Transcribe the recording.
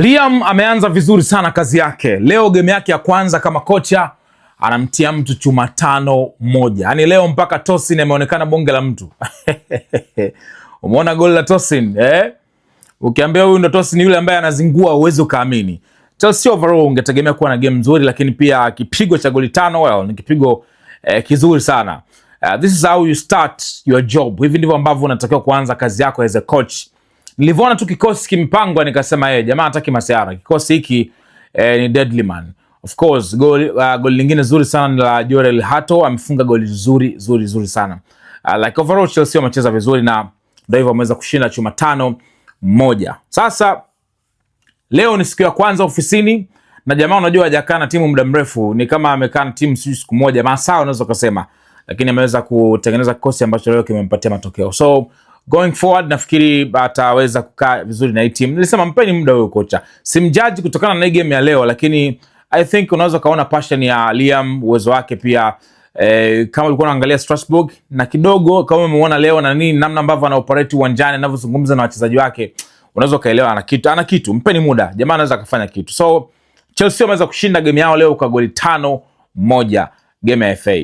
Liam ameanza vizuri sana kazi yake. Leo game yake ya kwanza kama kocha anamtia mtu chuma 5-1. Yaani leo mpaka Tosin ameonekana bonge la mtu. Umeona goli la Tosin, Ukiambia huyu ndo Tosin yule ambaye anazingua uwezo kaamini. Chelsea overall ungetegemea kuwa na game nzuri, lakini pia kipigo cha goli 5 ni kipigo kizuri sana. This is how you start your job. Hivi ndivyo ambavyo unatakiwa kuanza kazi yako as a coach. Nilivyoona tu kikosi kimpangwa nikasema jamaa hataki masiara. Kikosi hiki ni deadly man. Of course goli lingine zuri sana ni la Jorel Hato, amefunga goli zuri sana. Like overall Chelsea wamecheza vizuri na ndio hivyo wameweza kushinda chuma 5-1. Sasa leo ni siku ya kwanza ofisini na jamaa unajua hajakaa na timu muda mrefu, ni kama amekaa na timu siku moja, masaa unaweza kusema, lakini ameweza kutengeneza kikosi ambacho leo kimempatia matokeo. So going forward nafikiri ataweza kukaa vizuri na hii team. Nilisema mpeni muda huyo kocha. Simjudge kutokana na game ya leo, lakini I think unaweza kaona passion ya Liam, uwezo wake pia kama ulikuwa unaangalia Strasbourg na kidogo kama umeona leo na nini namna ambavyo ana operate uwanjani, anavyozungumza na wachezaji wake, unaweza kaelewa ana kitu. Mpeni muda, jamaa anaweza kufanya kitu. So Chelsea wameweza kushinda game yao leo kwa goli 5-1 game ya FA.